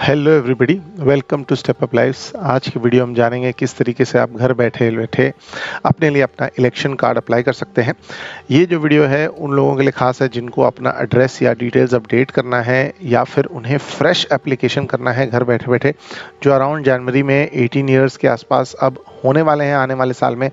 Hello everybody, welcome to step up life's. आज की video हम जानेंगे किस तरीके से आप घर बैठे बैठे अपने लिए अपना इलेक्शन कार्ड अप्लाई कर सकते हैं। ये जो वीडियो है उन लोगों के लिए खास है जिनको अपना एड्रेस या डिटेल्स अपडेट करना है या फिर उन्हें फ्रेश एप्लीकेशन करना है घर बैठे बैठे, जो अराउंड जनवरी में 18 ईयर्स के आसपास अब होने वाले हैं। आने वाले साल में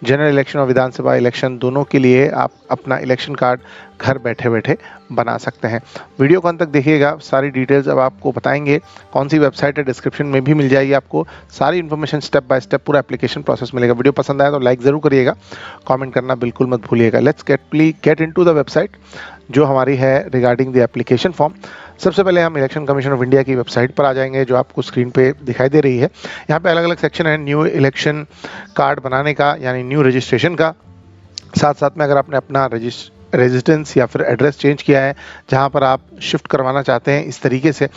जनरल इलेक्शन और विधानसभा इलेक्शन दोनों के लिए आप अपना इलेक्शन कार्ड घर बैठे बैठे बना सकते हैं। वीडियो को अंत तक देखिएगा, सारी डिटेल्स अब आपको बताएंगे। कौन सी वेबसाइट है डिस्क्रिप्शन में भी मिल जाएगी, आपको सारी इन्फॉर्मेशन स्टेप बाय स्टेप पूरा एप्लीकेशन प्रोसेस मिलेगा। वीडियो पसंद आया तो लाइक ज़रूर करिएगा, कमेंट करना बिल्कुल मत भूलिएगा। Let's get into the website जो हमारी है रिगार्डिंग द एप्लीकेशन फॉर्म। सबसे पहले हम इलेक्शन कमीशन ऑफ इंडिया की वेबसाइट पर आ जाएंगे जो आपको स्क्रीन पे दिखाई दे रही है। यहाँ पे अलग अलग सेक्शन है न्यू इलेक्शन कार्ड बनाने का, यानी न्यू रजिस्ट्रेशन का। साथ साथ में अगर आपने अपना रेजिडेंस या फिर एड्रेस चेंज किया है, जहां पर आप शिफ्ट करवाना चाहते हैं, इस तरीके से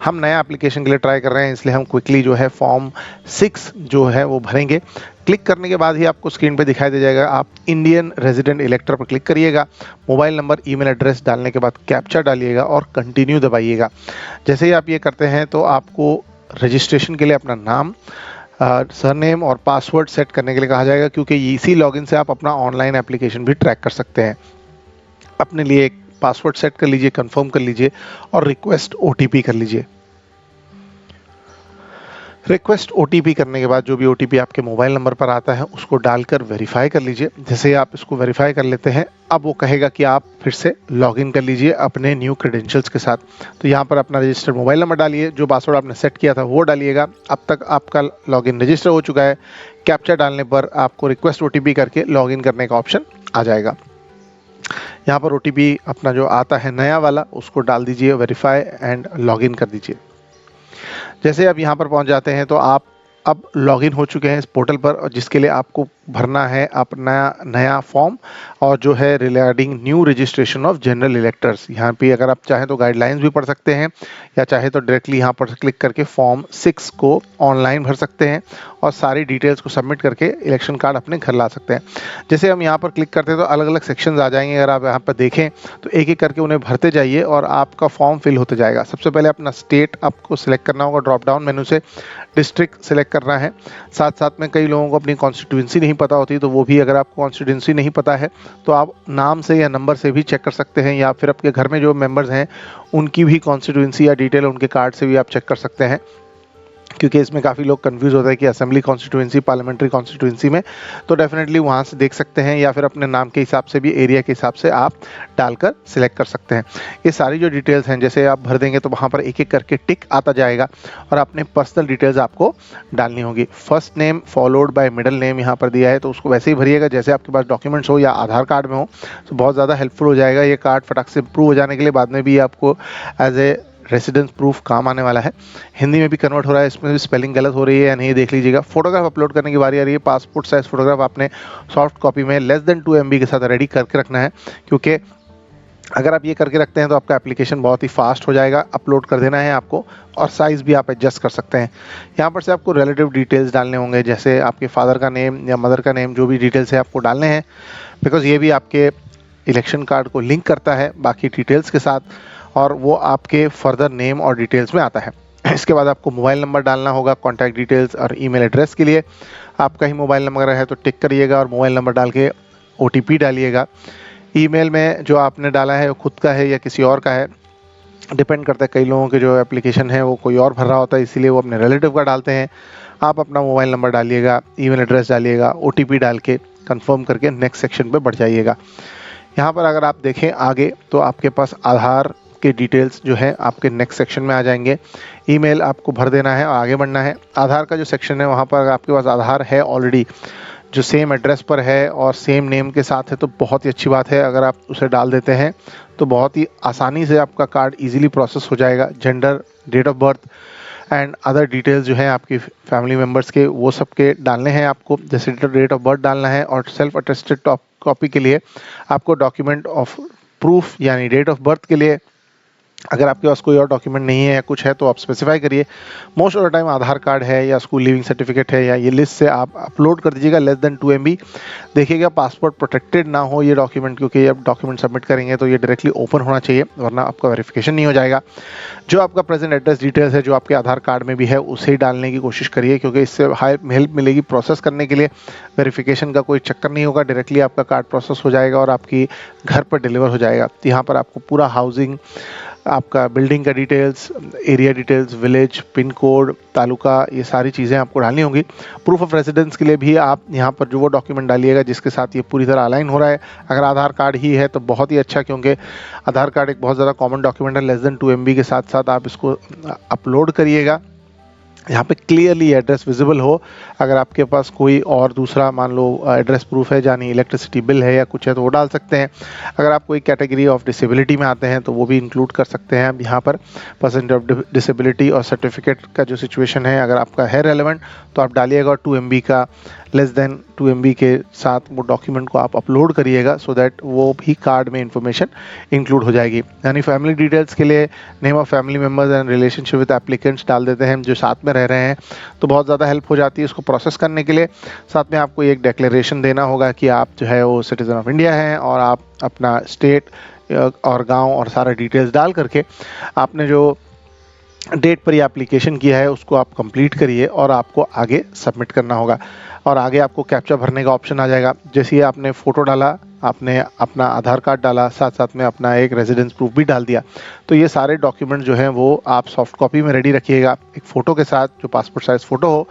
हम नया एप्लीकेशन के लिए ट्राई कर रहे हैं, इसलिए हम क्विकली जो है फॉर्म 6 जो है वो भरेंगे। क्लिक करने के बाद ही आपको स्क्रीन पे दिखाई दे जाएगा। आप इंडियन रेजिडेंट इलेक्टर पर क्लिक करिएगा, मोबाइल नंबर ईमेल एड्रेस डालने के बाद कैप्चा डालिएगा और कंटिन्यू दबाइएगा। जैसे ही आप ये करते हैं तो आपको रजिस्ट्रेशन के लिए अपना नाम, सरनेम और पासवर्ड सेट करने के लिए कहा जाएगा, क्योंकि इसी लॉगिन से आप अपना ऑनलाइन एप्लीकेशन भी ट्रैक कर सकते हैं। अपने लिए एक पासवर्ड सेट कर लीजिए, कंफर्म कर लीजिए और रिक्वेस्ट ओटीपी कर लीजिए। रिक्वेस्ट ओटीपी करने के बाद जो भी ओटीपी आपके मोबाइल नंबर पर आता है उसको डालकर वेरीफाई कर लीजिए। जैसे ही आप इसको वेरीफाई कर लेते हैं, अब वो कहेगा कि आप फिर से लॉगिन कर लीजिए अपने न्यू क्रेडेंशियल्स के साथ। तो यहाँ पर अपना रजिस्टर्ड मोबाइल नंबर डालिए, जो पासवर्ड आपने सेट किया था वो डालिएगा। अब तक आपका लॉगिन रजिस्टर हो चुका है। कैप्चा डालने पर आपको रिक्वेस्ट ओटीपी करके लॉगिन करने का ऑप्शन आ जाएगा। यहाँ पर ओटीपी अपना जो आता है नया वाला उसको डाल दीजिए, वेरीफाई एंड लॉगिन कर दीजिए। जैसे आप यहाँ पर पहुँच जाते हैं तो आप अब लॉगिन हो चुके हैं इस पोर्टल पर, और जिसके लिए आपको भरना है अपना नया फॉर्म और जो है regarding new registration of general electors. यहाँ पे अगर आप चाहें तो गाइडलाइंस भी पढ़ सकते हैं या चाहे तो डायरेक्टली यहाँ पर क्लिक करके फॉर्म 6 को ऑनलाइन भर सकते हैं और सारी डिटेल्स को सबमिट करके इलेक्शन कार्ड अपने घर ला सकते हैं। जैसे हम यहाँ पर क्लिक करते हैं तो अलग अलग सेक्शंस आ जाएंगे। अगर आप यहाँ पर देखें तो एक एक करके उन्हें भरते जाइए और आपका फॉर्म फिल होते जाएगा। सबसे पहले अपना स्टेट आपको सिलेक्ट करना होगा, ड्रॉप डाउन मेनू से डिस्ट्रिक्ट सिलेक्ट करना है। साथ साथ में कई लोगों को अपनी कॉन्स्टिट्यूंसी नहीं पता होती, तो वो भी अगर आपको कॉन्स्टिट्यूंसी नहीं पता है तो आप नाम से या नंबर से भी चेक कर सकते हैं, या फिर आपके घर में जो मेंबर्स हैं उनकी भी कॉन्स्टिट्यूंसी या डिटेल उनके कार्ड से भी आप चेक कर सकते हैं, क्योंकि इसमें काफ़ी लोग कंफ्यूज होता है कि असेंबली कॉन्स्टिट्यूंसी, पार्लियामेंट्री कॉन्स्टिट्यूंसी में, तो डेफिनेटली वहाँ से देख सकते हैं, या फिर अपने नाम के हिसाब से भी एरिया के हिसाब से आप डालकर सिलेक्ट कर सकते हैं। ये सारी जो डिटेल्स हैं जैसे आप भर देंगे तो वहाँ पर एक एक करके टिक आता जाएगा और अपने पर्सनल डिटेल्स आपको डालनी होगी। First name followed by middle name यहाँ पर दिया है, तो उसको वैसे ही भरिएगा जैसे आपके पास डॉक्यूमेंट्स हो या आधार कार्ड में हो, तो बहुत ज़्यादा हेल्पफुल हो जाएगा। ये कार्ड फटाक से अप्रूव हो जाने के लिए बाद में भी आपको एज ए रेसिडेंस प्रूफ काम आने वाला है। हिंदी में भी कन्वर्ट हो रहा है, इसमें भी स्पेलिंग गलत हो रही है या नहीं देख लीजिएगा। फोटोग्राफ अपलोड करने की बारी आ रही है। पासपोर्ट साइज फोटोग्राफ आपने सॉफ्ट कॉपी में लेस देन 2 MB के साथ रेडी करके रखना है, क्योंकि अगर आप ये करके रखते हैं तो आपका एप्लीकेशन बहुत ही फास्ट हो जाएगा। अपलोड कर देना है आपको और साइज़ भी आप एडजस्ट कर सकते हैं। यहाँ पर से आपको रिलेटिव डिटेल्स डालने होंगे, जैसे आपके फादर का नेम या मदर का नेम, जो भी डिटेल्स है आपको डालने हैं, बिकॉज ये भी आपके इलेक्शन कार्ड को लिंक करता है बाकी डिटेल्स के साथ, और वो आपके फर्दर नेम और डिटेल्स में आता है। इसके बाद आपको मोबाइल नंबर डालना होगा, कॉन्टैक्ट डिटेल्स और ईमेल एड्रेस के लिए आपका ही मोबाइल नंबर है तो टिक करिएगा और मोबाइल नंबर डाल के OTP डालिएगा। ईमेल में जो आपने डाला है वो खुद का है या किसी और का है, डिपेंड करता है। कई लोगों के जो एप्लीकेशन है वो कोई और भर रहा होता है, इसीलिए वो अपने रिलेटिव का डालते हैं। आप अपना मोबाइल नंबर डालिएगा, ईमेल एड्रेस डालिएगा, OTP डाल के कंफर्म करके नेक्स्ट सेक्शन पे बढ़ जाइएगा। यहाँ पर अगर आप देखें आगे तो आपके पास आधार के डिटेल्स जो है आपके नेक्स्ट सेक्शन में आ जाएंगे। ईमेल आपको भर देना है और आगे बढ़ना है। आधार का जो सेक्शन है वहाँ पर अगर आपके पास आधार है ऑलरेडी, जो सेम एड्रेस पर है और सेम नेम के साथ है, तो बहुत ही अच्छी बात है। अगर आप उसे डाल देते हैं तो बहुत ही आसानी से आपका कार्ड इजीली प्रोसेस हो जाएगा। Gender, date of birth and other details जो हैं आपकी फैमिली मेम्बर्स के, वो सब के डालने हैं आपको। जैसे डेट ऑफ बर्थ डालना है और सेल्फ अटेस्टेड कॉपी के लिए आपको डॉक्यूमेंट ऑफ प्रूफ यानी डेट ऑफ बर्थ के लिए अगर आपके पास कोई और डॉक्यूमेंट नहीं है या कुछ है तो आप स्पेसिफाई करिए। Most of the time Aadhaar card है या स्कूल लिविंग सर्टिफिकेट है या ये लिस्ट से आप अपलोड कर दीजिएगा लेस देन 2 MB। देखिएगा पासपोर्ट प्रोटेक्टेड ना हो ये डॉक्यूमेंट, क्योंकि आप डॉक्यूमेंट सबमिट करेंगे तो ये डायरेक्टली ओपन होना चाहिए, वरना आपका वेरिफिकेशन नहीं हो जाएगा। जो आपका प्रेजेंट एड्रेस डिटेल्स है जो आपके आधार कार्ड में भी है उसे ही डालने की कोशिश करिए, क्योंकि इससे हेल्प मिलेगी प्रोसेस करने के लिए। वेरिफिकेशन का कोई चक्कर नहीं होगा, डायरेक्टली आपका कार्ड प्रोसेस हो जाएगा और आपकी घर पर डिलीवर हो जाएगा। तो यहाँ पर आपको पूरा हाउसिंग, आपका बिल्डिंग का details, area details, village, pin code, taluka, ये सारी चीज़ें आपको डालनी होंगी। प्रूफ ऑफ रेजिडेंस के लिए भी आप यहाँ पर जो वो डॉक्यूमेंट डालिएगा जिसके साथ ये पूरी तरह अलाइन हो रहा है। अगर आधार कार्ड ही है तो बहुत ही अच्छा, क्योंकि आधार कार्ड एक बहुत ज़्यादा कॉमन डॉक्यूमेंट है। लेस देन 2 MB के साथ साथ आप इसको अपलोड करिएगा। यहाँ पे क्लियरली एड्रेस विजिबल हो। अगर आपके पास कोई और दूसरा मान लो एड्रेस प्रूफ है, यानी इलेक्ट्रिसिटी बिल है या कुछ है, तो वो डाल सकते हैं। अगर आप कोई कैटेगरी ऑफ डिसेबिलिटी में आते हैं तो वो भी इंक्लूड कर सकते हैं। अब यहाँ पर परसेंट ऑफ डिसेबिलिटी और सर्टिफिकेट का जो सिचुएशन है अगर आपका है रेलेवेंट तो आप डालिएगा। 2 MB का लेस देन 2 MB के साथ वो डॉक्यूमेंट को आप अपलोड करिएगा, सो दैट वो भी कार्ड में इंफॉर्मेशन इंक्लूड हो जाएगी। यानी फैमिली डिटेल्स के लिए name of family members and relationship with applicants डाल देते हैं जो साथ में रह रहे हैं, तो बहुत ज़्यादा हेल्प हो जाती है इसको प्रोसेस करने के लिए। साथ में आपको एक डिक्लेरेशन देना होगा कि आप जो है वो सिटीजन ऑफ इंडिया हैं और आप अपना स्टेट और गांव और सारा डिटेल्स डाल करके आपने जो डेट पर ये एप्लीकेशन किया है उसको आप कंप्लीट करिए और आपको आगे सबमिट करना होगा। और आगे आपको कैप्चा भरने का ऑप्शन आ जाएगा। जैसे ही आपने फ़ोटो डाला, आपने अपना आधार कार्ड डाला, साथ साथ में अपना एक रेजिडेंस प्रूफ भी डाल दिया, तो ये सारे डॉक्यूमेंट जो हैं वो आप सॉफ्ट कॉपी में रेडी रखिएगा एक फ़ोटो के साथ, जो पासपोर्ट साइज़ फ़ोटो हो,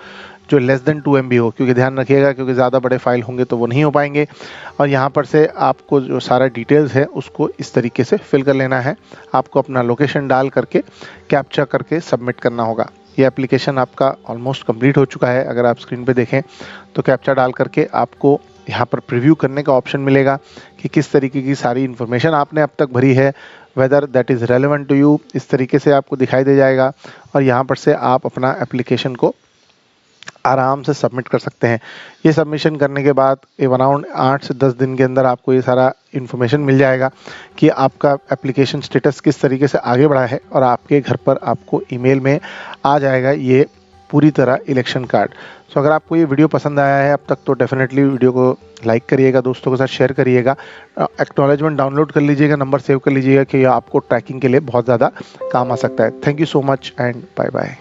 जो लेस देन 2 MB हो, क्योंकि ध्यान रखिएगा क्योंकि ज़्यादा बड़े फाइल होंगे तो वो नहीं हो पाएंगे। और यहाँ पर से आपको जो सारा डिटेल्स है उसको इस तरीके से फिल कर लेना है। आपको अपना लोकेशन डाल करके कैप्चा करके सबमिट करना होगा। ये एप्लीकेशन आपका ऑलमोस्ट कंप्लीट हो चुका है। अगर आप स्क्रीन पे देखें तो कैप्चा डाल करके आपको यहाँ पर प्रीव्यू करने का ऑप्शन मिलेगा कि किस तरीके की सारी इन्फॉर्मेशन आपने अब तक भरी है, whether that is relevant to you, इस तरीके से आपको दिखाई दे जाएगा। और यहाँ पर से आप अपना एप्लीकेशन को आराम से सबमिट कर सकते हैं। ये सबमिशन करने के बाद अराउंड 8 से 10 दिन के अंदर आपको ये सारा इन्फॉर्मेशन मिल जाएगा कि आपका एप्लीकेशन स्टेटस किस तरीके से आगे बढ़ा है, और आपके घर पर आपको ईमेल में आ जाएगा ये पूरी तरह इलेक्शन कार्ड। सो अगर आपको ये वीडियो पसंद आया है अब तक तो डेफिनेटली वीडियो को लाइक करिएगा, दोस्तों के साथ शेयर करिएगा, एक्नॉलेजमेंट डाउनलोड कर लीजिएगा, नंबर सेव कर लीजिएगा कि आपको ट्रैकिंग के लिए बहुत ज़्यादा काम आ सकता है। Thank you so much and bye bye.